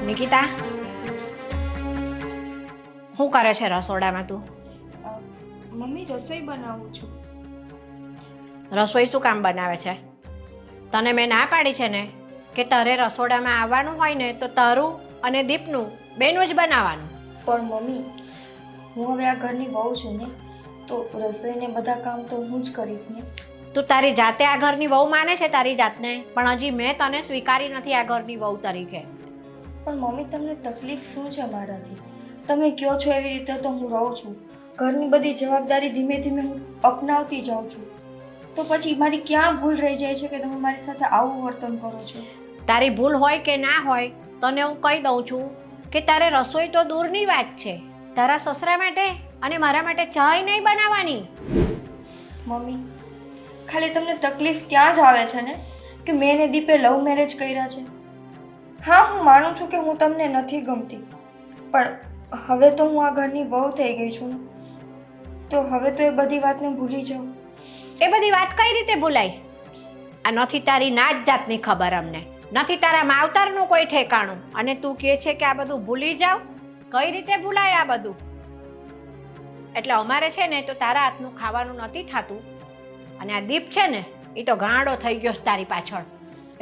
નિકિતા, શું કરે છે રસોડામાં તું? મમ્મી રસોઈ બનાવું છું. રસોઈ શું કામ બનાવે છે? તને મેં ના પાડી છે ને કે તારે રસોડામાં આવવાનું હોય ને તો તારું અને દીપનું બેનું જ બનાવવાનું. પણ મમ્મી, હું હવે આ ઘરની વહુ છું ને, તો રસોઈને બધા કામ તો હું જ કરીશ ને. તું તારી જાતે આ ઘરની વહુ માને છે તારી જાતને, પણ હજી મેં તને સ્વીકારી નથી આ ઘરની વહુ તરીકે. પણ મમ્મી, તમને તકલીફ શું છે મારાથી? તમે કહો છો એવી રીતે તો હું રહું છું. ઘરની બધી જવાબદારી ધીમે ધીમે હું અપનાવતી જાઉં છું. તો પછી મારી ક્યાં ભૂલ રહી જાય છે કે તમે મારી સાથે આવું વર્તન કરો છો? તારી ભૂલ હોય કે ના હોય, તને હું કહી દઉં છું કે તારે રસોઈ તો દૂરની વાત છે, તારા સસરા માટે અને મારા માટે ચાય નહીં બનાવવાની. મમ્મી, ખાલી તમને તકલીફ ત્યાં જ આવે છે ને કે મેં ને દીપે લવ મેરેજ કર્યા છે. હા, હું માનું છું કે હું તમને નથી ગમતી, પણ હવે તો હું આ ઘરની વહુ થઈ ગઈ છું ને, તો હવે તો એ બધી વાતને ભૂલી જાઉં. એ બધી વાત કઈ રીતે ભૂલાય? આ નથી તારી નાત જાતની ખબર અમને, નથી તારા માવતરનું કોઈ ઠેકાણું, અને તું કહે છે કે આ બધું ભૂલી જાવ? કઈ રીતે ભૂલાય આ બધું? એટલે અમારે છે ને તો તારા હાથનું ખાવાનું નથી થતું, અને આ દીપ છે ને એ તો ગાંડો થઈ ગયો તારી પાછળ,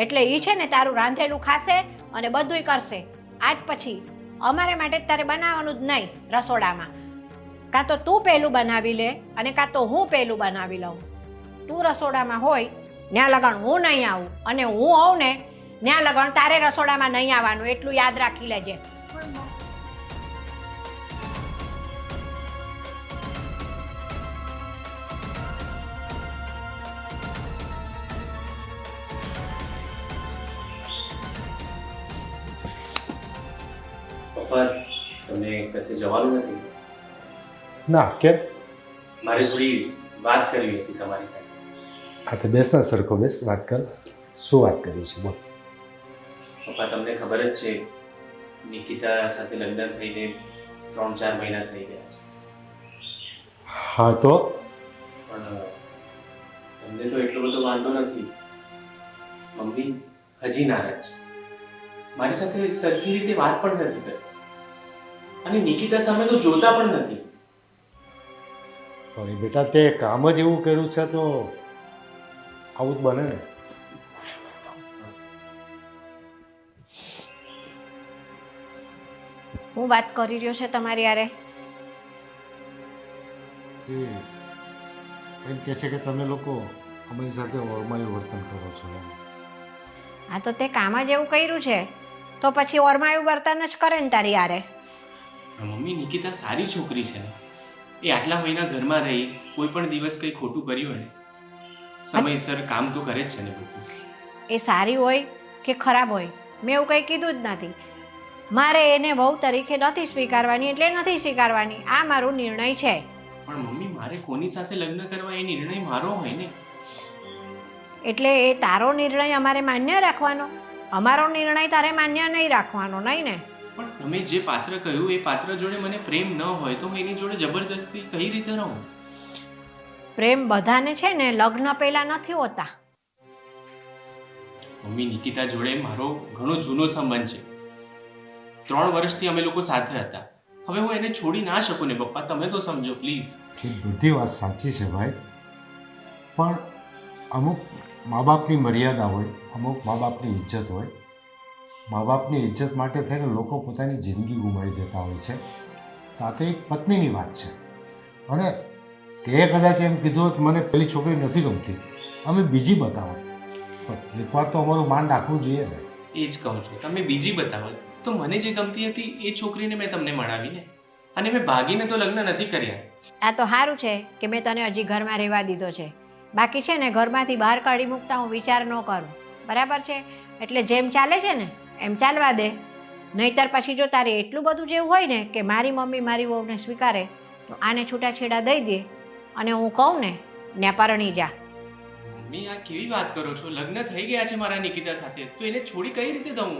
એટલે એ છે ને તારું રાંધેલું ખાશે અને બધુંય કરશે. આજ પછી અમારે માટે તારે બનાવવાનું જ નહીં રસોડામાં. કાં તો તું પહેલું બનાવી લે અને કાં તો હું પહેલું બનાવી લઉં. તું રસોડામાં હોય ત્યાં લગણ હું નહીં આવું, અને હું હોઉં ને ત્યાં લગણ તારે રસોડામાં નહીં આવવાનું, એટલું યાદ રાખી લેજે. પપ્પા, તમને કશે જવાનું નથી? ના, કેમ? મારે થોડી વાત કરવી હતી તમારી સાથે. હા, તો બેસ ને સરખો બેસ, વાત કર. શું વાત કરવી છે બોલ. પપ્પા, તમને ખબર જ છે નિકિતા સાથે લગ્ન થઈને 3-4 મહિના થઈ ગયા છે. હા તો પણ તમને તો એટલો બધો વાંધો નથી. મમ્મી હજી નારાજ છે, મારી સાથે સરખી રીતે વાત પણ નથી કરતી, અને નિકિતા સામે તો જોતા પણ નથી. પણ બેટા, તે કામ જ એવું કર્યું છે તો આવું જ બને ને. હું વાત કરી રહ્યો છે તમારી યારે? એમ કે છે કે તમે લોકો અમારી સાથે ઓરમાયું વર્તન કરો છો એમ. હા, તો તે કામ જ એવું કર્યું છે તો પછી ઓરમાયું વર્તન જ કરે ને તારી યારે. મમ્મી, નિકિતા સારી છોકરી છે ને, એ આટલા મહિના ઘરમાં રહી, કોઈ પણ દિવસ કંઈ ખોટું કર્યું ને, સમયસર કામ તો કરે જ છે ને બધું. એ સારી હોય કે ખરાબ હોય મેં એવું કંઈ કીધું જ નથી. મારે એને વહુ તરીકે નથી સ્વીકારવાની એટલે નથી સ્વીકારવાની, આ મારો નિર્ણય છે. પણ મમ્મી, મારે કોની સાથે લગ્ન કરવા એ નિર્ણય મારો હોય ને. એટલે એ તારો નિર્ણય અમારે માન્ય રાખવાનો, અમારો નિર્ણય તારે માન્ય નહીં રાખવાનો, નહીં ને? પણ તમે જે પાત્ર કહ્યું એ પાત્ર જોડે મને પ્રેમ ન હોય તો હું એની જોડે જબરદસ્તી કઈ રીતે રહું? પ્રેમ બધાને છે ને લગ્ન પહેલા નથી હોતા. મમ્મી, નિકિતા જોડે મારો ઘણો જૂનો સંબંધ છે. 3 વર્ષથી અમે લોકો સાથે હતા. હવે હું એને છોડી ના શકું ને પપ્પા, તમે તો સમજો પ્લીઝ. એ બધી વાત સાચી છે ભાઈ, પણ અમુક મા બાપની મર્યાદા હોય, અમુક મા બાપની ઇજ્જત હોય. મા બાપની ઇજ્જત માટે થઈને લોકો પોતાની જિંદગી ગુમાવી દેતા હોય છે. તો આ તો એક પત્નીની વાત છે, અને તે કદાચ એમ કીધું હોત મને પેલી છોકરી નથી ગમતી, અમે બીજી બતાવો, પણ એકવાર તો અમારું માન રાખવું જોઈએ ને. એ જ કહું છું, તમે બીજી બતાવો. તો મને જે ગમતી હતી એ છોકરીને મેં તમને મળાવીને, અને મેં ભાગીને તો લગ્ન નથી કર્યા. આ તો સારું છે કે મેં તને હજી ઘરમાં રહેવા દીધો છે, બાકી છે ને ઘરમાંથી બહાર કાઢી મૂકતા હું વિચાર ન કરું, બરાબર છે? એટલે જેમ ચાલે છે ને એમ ચાલવા દે, નહીંતર પછી જો તારે એટલું બધું જેવું હોય ને કે મારી મમ્મી મારી વહુને સ્વીકારે તો આને છૂટાછેડા દઈ દે, અને હું કહું ને ત્યાં પરણી જા. મમ્મી, આ કેવી વાત કરો છો? લગ્ન થઈ ગયા છે મારા નિકિતા સાથે, તો એને છોડી કઈ રીતે દઉં?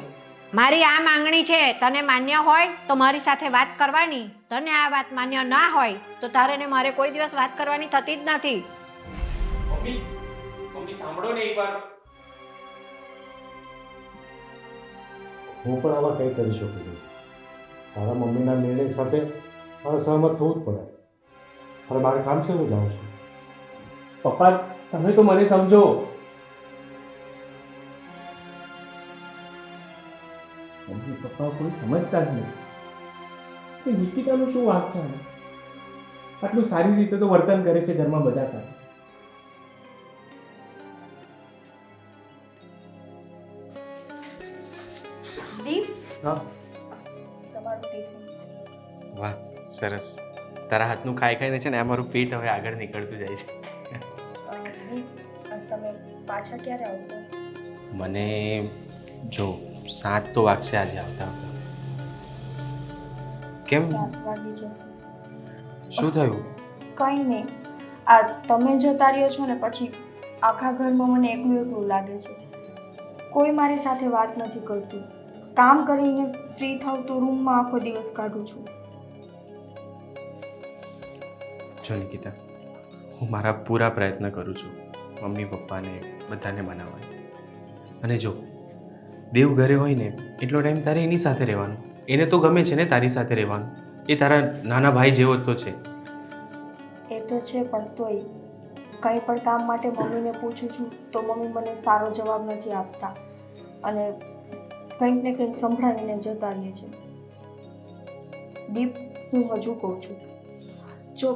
મારી આ માંગણી છે, તને માન્ય હોય તો મારી સાથે વાત કરવાની, તને આ વાત માન્ય ના હોય તો તારે ને મારે કોઈ દિવસ વાત કરવાની થતી જ નથી. મમ્મી, મમ્મી સાંભળો ને એક વાર. હું પણ આમાં કંઈ કરી શકું નહીં. તારા મમ્મીના નિર્ણય સાથે મારે સહમત થવું જ પડે. અને મારે કામ છે, હું જાઉં છું. પપ્પા તમે તો મને સમજો. મમ્મી પપ્પા કોઈ સમજતા જ નહીં કે નિકિતાનું શું વાંક છે આમાં? આટલું સારી રીતે તો વર્તન કરે છે ઘરમાં બધા સાથે. દીપ, હા તમારું ટિફિન. વાહ સરસ. તારા હાથનું ખાઈ ખાઈને છે ને અમારું પેટ હવે આગળ નીકળતું જાય છે. દીપ, તમે પાછા ક્યારે આવશો? મને જો 7 તો વાગશે આજે આવતા આવતા. કેમ 7 વાગી જશે. શું થયું? કંઈ નહીં, આ તમે જતા રહ્યો છો ને પછી આખા ઘરમાં મને એકલું એકલું લાગે છે. કોઈ મારી સાથે વાત નથી કરતું. કામ કરીને ફ્રી થાવ તો રૂમમાં આખો દિવસ કાઢું છું. જો નિકિતા, હું મારા પૂરા પ્રયત્ન કરું છું મમ્મી પપ્પાને બધાને મનાવવાની. અને જો દેવ ઘરે હોય ને એટલો ટાઈમ તારે એની સાથે રહેવાનું. એને તો ગમે છે ને તારી સાથે રહેવાનું. એ તારા નાના ભાઈ જેવો તો છે. એ તો છે, પણ તોય કંઈ પણ કામ માટે મમ્મીને પૂછું છું તો મમ્મી મને સારો જવાબ નથી આપતા અને કંઈક ને કંઈક સંભળાવીને જતા રહે છે. દીપ, હું હજુ કહું છું, જો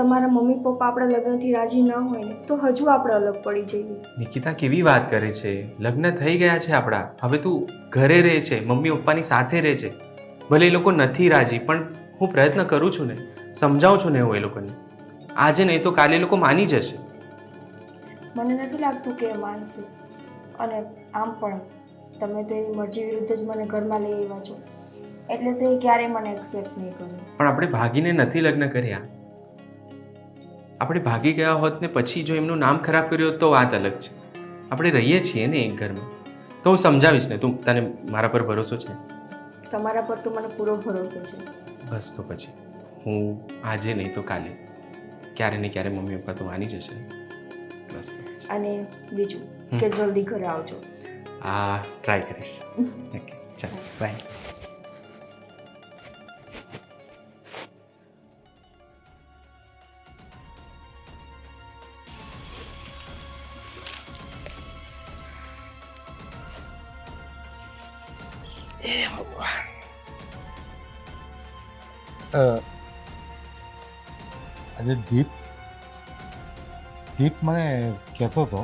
તમારા મમ્મી પપ્પા આપણા લગ્નથી રાજી ના હોય ને તો હજુ આપણે અલગ પડી જઈએ. નિકિતા કેવી વાત કરે છે? લગ્ન થઈ ગયા છે આપણા. હવે તું ઘરે રહે છે, મમ્મી પપ્પાની સાથે રહે છે. ભલે એ લોકો નથી રાજી, પણ હું પ્રયત્ન કરું છું ને, સમજાવું છું ને હું એ લોકોને. આજે નહીં તો કાલે એ લોકો માની જશે. મને નથી લાગતું કે એ માનશે. અને આમ પણ તમે તો એની મરજી વિરુદ્ધ જ મને ઘરમાં લઈ આવ્યા છો, એટલે તો એ ક્યારેય મને એક્સેપ્ટ નહીં કરે. પણ આપણે ભાગીને નથી લગ્ન કર્યા. આપણે ભાગી ગયા હોત ને પછી જો એમનું નામ ખરાબ કર્યું હોત તો વાત અલગ છે. આપણે રહીએ છીએ ને એક ઘરમાં. તો હું સમજાવીશ ને. તને મારા પર ભરોસો છે? તમારા પર તો મને પૂરો ભરોસો છે. બસ તો પછી હું આજે નહીં તો કાલે ક્યારે ને ક્યારે મમ્મી પપ્પા તો માની જશે. બસ તો પછી. અને બીજું કે જલ્દી ઘરે આવજો. હા, ટ્રાય કરીશ. ઓકે, ચાલ બાય. આજે દીપ મને કહેતો હતો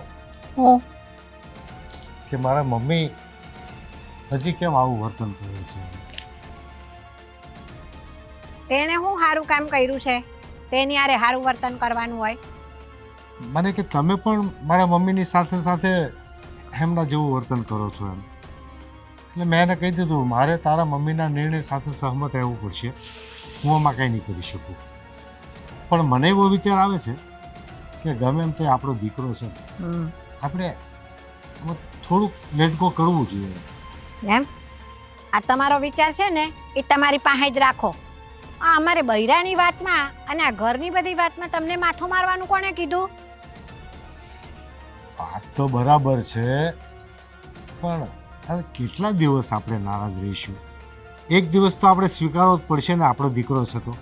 કે મારા મમ્મી હજી કેમ આવું વર્તન કરે છે. તેને હું સારું કામ કર્યું છે તેની આરે સારું વર્તન કરવાનું હોય? મને કે તમે પણ મારા મમ્મીની સાથે સાથે એમના જેવું વર્તન કરો છો એમ. એટલે મેં એને કહી દીધું મારે તારા મમ્મીના નિર્ણય સાથે સહમત રહેવું પડશે. હું આમાં કંઈ નહીં કરી શકું. પણ મને એવો વિચાર આવે છે કે ગમે એમ તો એ આપણો દીકરો છે, આપણે આમાં થોડુંક લેટ ગો કરવું જોઈએ. એમ આ તમારો વિચાર છે ને એ તમારી પાસે જ રાખો. આ અમારે બૈરાની વાતમાં અને આ ઘરની બધી વાતમાં તમને માથું મારવાનું કોણે કીધું? વાત તો બરાબર છે, પણ હવે કેટલા દિવસ આપણે નારાજ રહીશું? એક દિવસ તો આપણે સ્વીકારવો જ પડશે ને, આપણો દીકરો છે તો.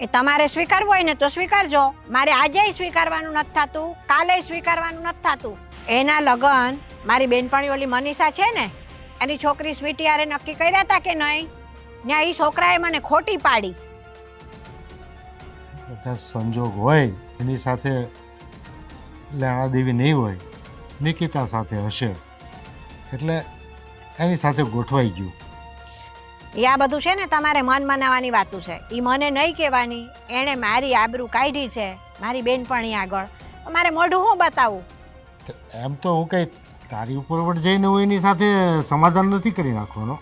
એ તમારે સ્વીકારવું હોય ને તો સ્વીકારજો. મારે આજે સ્વીકારવાનું નથી થતું, કાલે સ્વીકારવાનું નથી થતું. એના લગ્ન મારી બેનપણી ઓલી મનીષા છે ને એની છોકરી સ્વીટી હારે નક્કી કર્યા હતા કે નહીં? ત્યાં એ છોકરાએ મને ખોટી પાડી. બધા સંજોગ હોય એની સાથે લેણા દેવી નહીં હોય, નિકિતા સાથે હશે એટલે એની સાથે ગોઠવાઈ ગયું. એ આ બધું છે ને તમારે મન મનાવવાની વાતું છે. એ મને નહીં કહેવાની. એણે મારી આબરૂ કાઢી છે મારી બેનપણી આગળ. મારે મોઢું હું બતાવું? એમ તો હું કંઈ તારી ઉપર વટ જઈને હું એની સાથે સમાધાન નથી કરી નાખવાનો,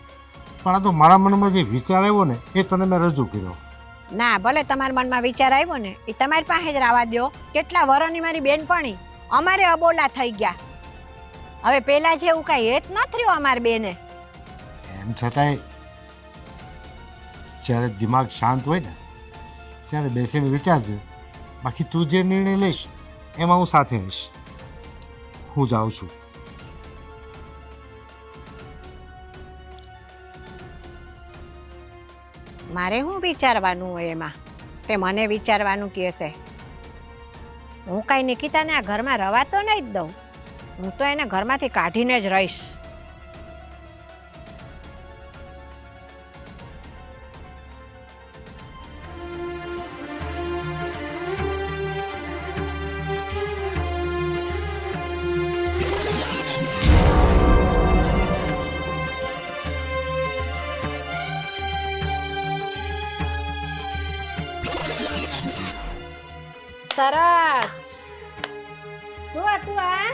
પણ આ તો મારા મનમાં જે વિચાર આવ્યો ને એ તને મેં રજૂ કર્યો. ના, ભલે તમારા મનમાં વિચાર આવ્યો ને એ તમારી પાસે જ રહેવા દો. કેટલા વર્ષની મારી બેનપણી, અમારે અબોલા થઈ ગયા. હવે પેલા જેવું કાંઈ હેત ન થયું અમારી બેને. એમ છતાંય જ્યારે દિમાગ શાંત હોય ને ત્યારે બેસીને વિચારજે. બાકી તું જે નિર્ણય લઈશ એમાં હું સાથે રહીશ. હું જાઉં છું. મારે શું વિચારવાનું હોય એમાં? તે મને વિચારવાનું કહે છે. હું કાંઈ નિકિતાને આ ઘરમાં રવા તો નહીં જ દઉં. હું તો એને ઘરમાંથી કાઢીને જ રહીશ. સરસ. શું હતું આ?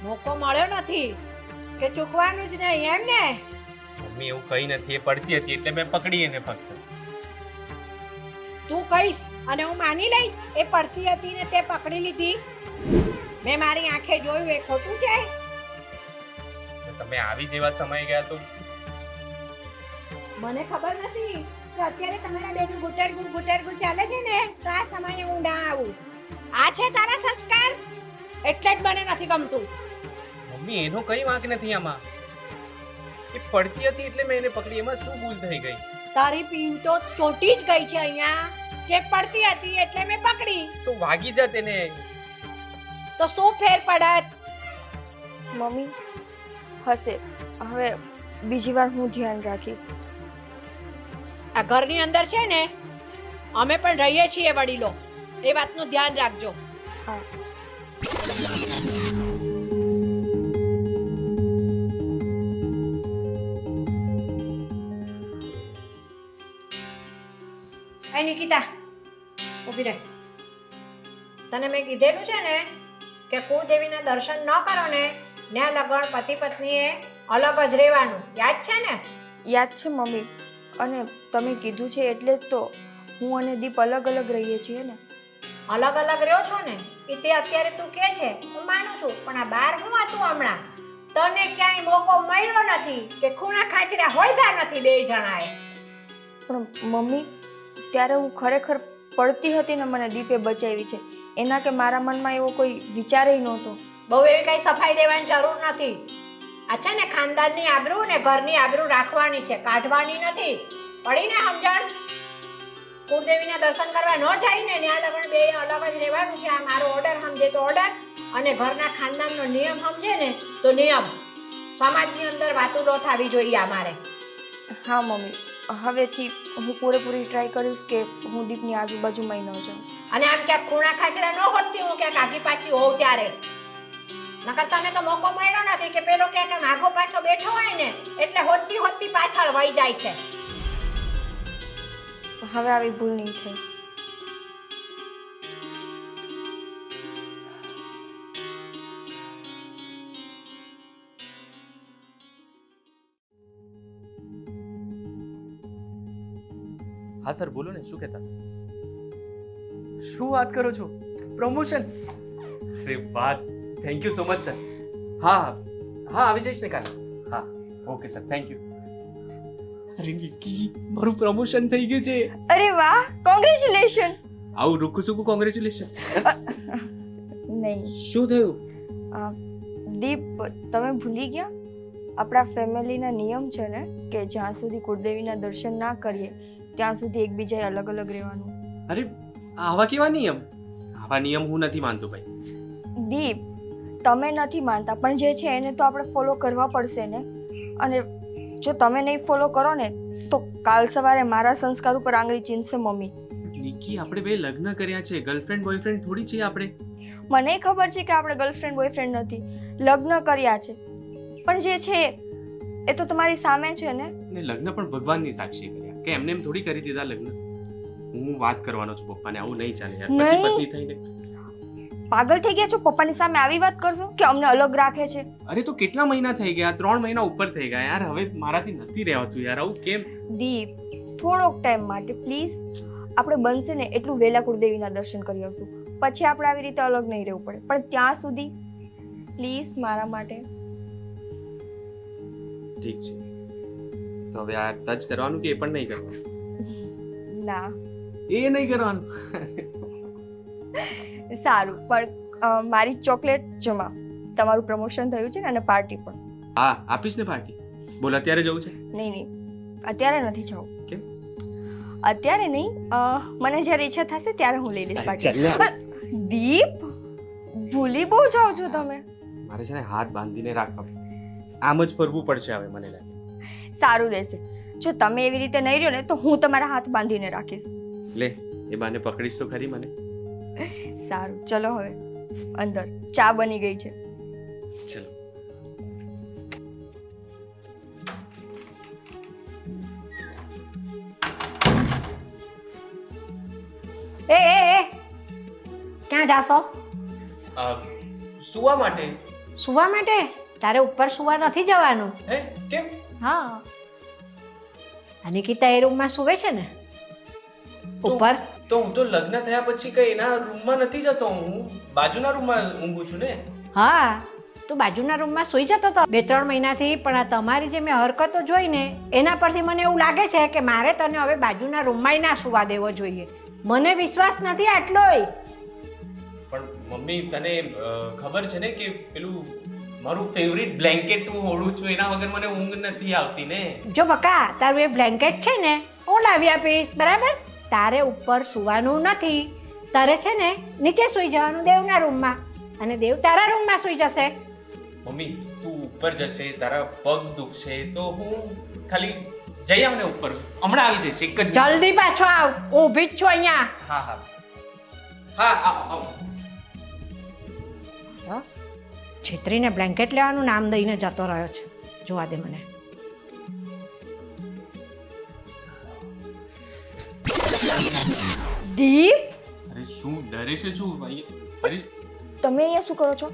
મોકો મળ્યો નથી કે ચૂકવાનું જ નહીં એમ ને? મમ્મી એવું કઈ નથી, એ પડતી હતી એટલે મેં પકડી એને ફક્ત. તું કહીશ અને હું માની લઈશ એ પડતી હતી ને તે પકડી લીધી? મેં મારી આંખે જોયું, એ ખોટું છે? તો તમે આવી જેવા સમય ગયા તો મને ખબર નથી કે અત્યારે તમારા બેનું ગુટરગુડ ચાલે છે ને, તો આ સમયે હું ના આવું. આ છે તારા સંસ્કાર, એટલે જ મને નથી ગમતું. મમ્મી એનો કઈ વાંક નથી આમાં. એ પડતી હતી એટલે મેં એને પકડી, એમાં શું ભૂલ થઈ ગઈ? તારી પીન તો ચોટી જ ગઈ છે અહીંયા કે પડતી હતી એટલે મેં પકડી. તો વાગી જાત એને. તો શું ફેર પડત? મમ્મી હશે, હવે બીજી વાર હું ધ્યાન રાખીશ. આ ઘરની અંદર છે ને, અમે પણ રહીએ છીએ વડીલો, એ વાતનું ધ્યાન રાખજો. હા. એ નિકિતા, ઊભી રહે. તને મેં કીધેલું છે ને કે કુળદેવીના દર્શન ન કરો ને, ત્યાં લગન પતિ પત્નીએ અલગ જ રહેવાનું. યાદ છે ને? યાદ છે મમ્મી, અને તમે કીધું છે એટલે જ તો હું અને દીપ અલગ અલગ રહીએ છીએ ને. અલગ અલગ રહ્યો છો ને એ તે અત્યારે તું કહે છે, હું માનું છું, પણ આ બાર શું હતું હમણાં? તને ક્યાંય મોકો મળ્યો નથી કે ખૂણા ખાચરા હોયધા નથી બે જણાએ? પણ મમ્મી ત્યારે હું ખરેખર પડતી હતી ને, મને દીપે બચાવી છે. એના કે મારા મનમાં એવો કોઈ વિચાર નહોતો. બહુ એવી કઈ સફાઈ દેવાની જરૂર નથી. આ છે ને ખાનદાનની આબરૂ ને ઘરની આબરૂ રાખવાની છે, કાઢવાની નથી. પડીને સમજણ? કુળદેવીના દર્શન કરવા ન જાય ને, ત્યાં લગન બે અલગ જ રહેવાનું છે. આ મારો ઓર્ડર સમજે તો ઓર્ડર, અને ઘરના ખાનદાનનો નિયમ સમજે ને તો નિયમ. સમાજની અંદર વાતો ન થવી જોઈએ અમારે. હા મમ્મી, હવેથી હું પૂરેપૂરી ટ્રાય કરીશ કે હું દીપની આજુબાજુમાં ન જાઉં. અને આમ ક્યાંક ખૂણા ખાચરા ન હોતી હું ક્યાંક આગી પાછી હોઉં ત્યારે. નકર તને તો મોકો મળ્યો નથી કે પેલો ક્યાંક માગો પાછો બેઠો હોય ને એટલે હોતી પાછળ વહી જાય છે. હવે આવી ભૂલ નહીં થઈ. હા સર, બોલો ને, શું કહેતા? શું વાત કરો છો? પ્રમોશન? અરે વાહ, thank you so much sir. હા હા, આવી જઈશ ને કાલે. હા ઓકે સર, થેન્ક યુ. અરે નિકી, મારું પ્રમોશન થઈ ગયું છે. અરે વાહ, કોંગ્રેચ્યુલેશન. આવું રૂખું સૂકું કોંગ્રેચ્યુલેશન? નહીં શું થયું? દીપ, તમે ભૂલી ગયા? આપણા ફેમિલીના નિયમ છે ને કે જ્યાં સુધી કુળદેવીના દર્શન ના કરીએ ત્યાં સુધી એકબીજાએ અલગ અલગ રહેવાનું. અરે આવા કેવા નિયમ? આવા નિયમ હું નથી માનતો ભાઈ. દીપ, તમે નથી માનતા પણ જે છે એને તો આપણે ફોલો કરવા પડશે ને. અને જો તમે નહીં ફોલો કરો ને તો કાલ સવારે મારા સંસ્કાર ઉપર આંગળી ચીંધશે મમ્મી. નિકી, આપણે બે લગ્ન કર્યા છે, ગર્લફ્રેન્ડ બોયફ્રેન્ડ થોડી છે આપણે. મને ખબર છે કે આપણે ગર્લફ્રેન્ડ બોયફ્રેન્ડ નથી, લગ્ન કર્યા છે, પણ જે છે એ તો તમારી સામે છે ને. ને લગ્ન પણ ભગવાનની સાક્ષી કર્યા, કે એમને એમ થોડી કરી દીધા લગ્ન. હું વાત કરવાનો છું પપ્પાને, આવું નહીં ચાલે યાર. પતિ નહીં. પત્ની થઈને પાગલ થઈ ગયા છો? પપ્પાની સામે આવી વાત કરશો કે અમને અલગ રાખે છે? અરે તો કેટલા મહિના થઈ ગયા? 3 મહિના ઉપર થઈ ગયા યાર. હવે મારાથી નથી રહેવાતું યાર. આવું કેમ? દીપ, થોડોક ટાઈમ માટે પ્લીઝ. આપણે બનશે ને એટલું વહેલા કુળદેવીના દર્શન કરી આવશું, પછી આપણે આવી રીતે અલગ નહીં રહેવું પડે. પણ ત્યાં સુધી પ્લીઝ મારા માટે. ઠીક છે, તો હવે આ ટચ કરવાનું કે એ પણ નહીં કરવાનું? ના એ નહીં કરવાનું. સારું, પણ મારી ચોકલેટ જમા. તમારું પ્રમોશન થયું છે ને, અને પાર્ટી પણ. હા આપીશ ને પાર્ટી. બોલ, અત્યારે જવું છે? નહીં નહીં, અત્યારે નથી જવું. કેમ? અત્યારે નહીં, મને જ્યારે ઈચ્છા થશે ત્યારે હું લઈ લઈશ પાર્ટી. ચાલ ને. દીપ, ભૂલી બહુ જાઓ છો તમે. મારે છે ને હાથ બાંધીને રાખવા, આમ જ ફરવું પડશે હવે મને લાગે. સારું રહેશે. જો તમે એવી રીતે નહીં રહ્યો ને તો હું તમારા હાથ બાંધીને રાખીશ. લે એ બાને પકડીશ તો ખરી મને. સારું, ચલો હવે અંદર ચા બની ગઈ છે. ચલો. એ ક્યાં જાશો? સુવા માટે. સુવા માટે? તારે ઉપર સુવા નથી જવાનું. હે કેમ? હા, આ નિકિતા એ રૂમમાં સુવે છે ને ઉપર. તો હું તો લગ્ન થયા પછી કઈ એના રૂમમાં નથી જતો, હું બાજુના રૂમમાં ઊંઘું છું ને. હા, તું બાજુના રૂમમાં સૂઈ જતો હતો 2-3 મહિનાથી, પણ આ તમારી જે મેં હરકતો જોઈને એના પરથી મને એવું લાગે છે કે મારે તને હવે બાજુના રૂમમાંય ના સુવા દેવો જોઈએ. મને વિશ્વાસ નથી આટલોય. પણ મમ્મી તને ખબર છે ને કે પેલું મારું ફેવરિટ બ્લેન્કેટ હું ઓઢું છું, એના વગર મને ઊંઘ નથી આવતી ને. જો બકા, તારું એ બ્લેન્કેટ છે ને હું લાવી આપીશ, બરાબર? તારે ઉપર સુવાનું નથી, તારે છે ને નીચે સૂઈ જવાનું દેવના રૂમમાં, અને દેવ તારા રૂમમાં સૂઈ જશે. મમ્મી તું ઉપર જશે, તારા પગ દુખશે તો હું ખાલી જઈ આવ ને ઉપર, હમણાં આવી જઈશ એક જ. જલ્દી પાછો આવ, હું ઊભી જ છું અહીંયા. હા હા હા આવ. છેતરીને બ્લેન્કેટ લેવાનું નામ દઈને જતો રહ્યો છે. જોવા દે મને. દીપ, અરે શું ડરે છે શું ભાઈ? અરે તમે અહીંયા શું કરો છો?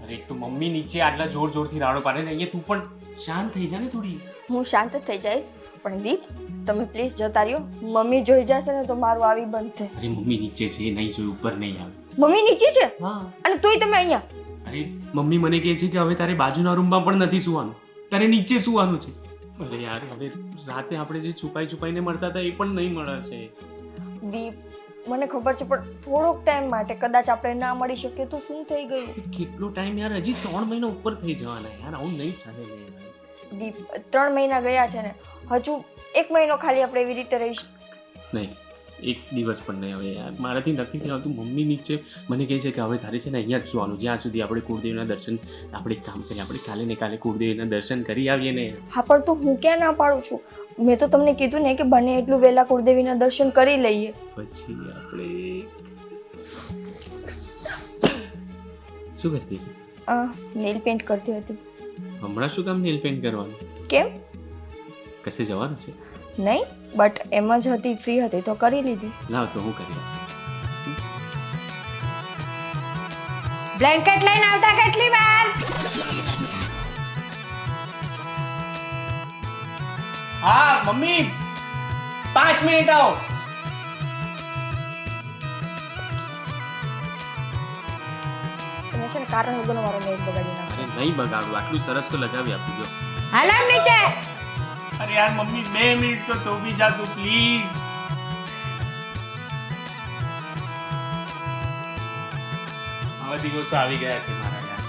અરે એક તો મમ્મી નીચે આટલા જોર જોરથી રાડો પાડે ને, અહીંયા તું પણ શાંત થઈ જા ને થોડી. હું શાંત જ થઈ જઈશ, પણ દીપ તમે પ્લીઝ જતા રહ્યો. મમ્મી જોઈ જશે ને તો મારું આવી બનશે. અરે મમ્મી નીચે છે, નહીં જોઈ ઉપર નહીં આવે. મમ્મી નીચે છે હા. અને તોય તમે અહીંયા. અરે મમ્મી મને કહે છે કે હવે તારે બાજુના રૂમમાં પણ નથી સુવાનું, તારે નીચે સુવાનું છે. અરે યાર હવે રાતે આપણે જે છુપાઈને મળતા હતા એ પણ નહીં મળશે. દીપ, મને ખબર છે, પણ થોડોક ટાઈમ માટે કદાચ આપણે ના મળી શકીએ તો શું થઈ ગયું? કેટલો ટાઈમ યાર, હજી 3 મહિના ઉપર થઈ જવાના યાર, આવું નહીં ચાલે ને યાર. દીપ, 3 મહિના ગયા છે ને, હજુ 1 મહિનો ખાલી આપણે એવી રીતે રહીશું. નહીં, એક દિવસ પણ નહીં. હવે યાર મારાથી નથી કહેવાતું. મમ્મી નીચે મને કહે છે કે હવે તારે છે ને અહીંયા જ સુવાનું, જ્યાં સુધી આપણે કુળદેવના દર્શન, આપણે એક કામ કરીએ, આપણે કાલે ને કાલે કુળદેવના દર્શન કરી આવીએ ને. હા, પણ તો હું ક્યાં ના પાડું છું? મેં તો તમને કીધું ને કે બને એટલું વહેલા કુળદેવીના દર્શન કરી લઈએ. પછી આપણે શું કરતી? નેલ પેન્ટ કરતી હતી. હમણાં શું કામ નેલ પેન્ટ કરવાનું? કેમ? કશે જવાનું છે? નહીં, બટ એમ જ હતી, ફ્રી હતી તો કરી લીધી. લાવ તો હું કરી. બ્લેન્કેટ લઈને આવતા કેટલી વાર? હા મમ્મી 5 મિનિટ આવો. તમે છે ને કારણ વગરનો મારો નેલ બગાડી નાખો. અરે નહીં બગાડું, આટલું સરસ તો લગાવી આપું જો. હાલો નીચે. અરે યાર મમ્મી 2 મિનિટ તો બી જા તું પ્લીઝ. આવા દિવસો આવી ગયા છે મારા યાર,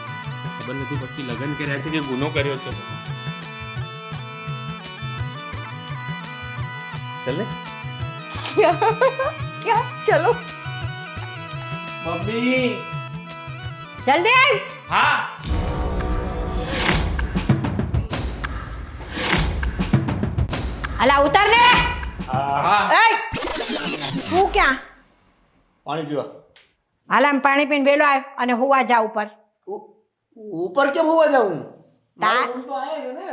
ખબર નથી પછી લગ્ન કર્યા છે કે ગુનો કર્યો છે. ચલે ક્યાં? ચલો મમ્મી. જલ્દી આવ. હા હાલા ઉતાર ને. હા એય તું ક્યાં? પાણી પીવા. હાલ આમ પાણી પીને વેલો આવ અને હુવા જા ઉપર. ઉપર કેમ હોવા જાઉં? તા- મારો રૂમ તો આયા છે ને.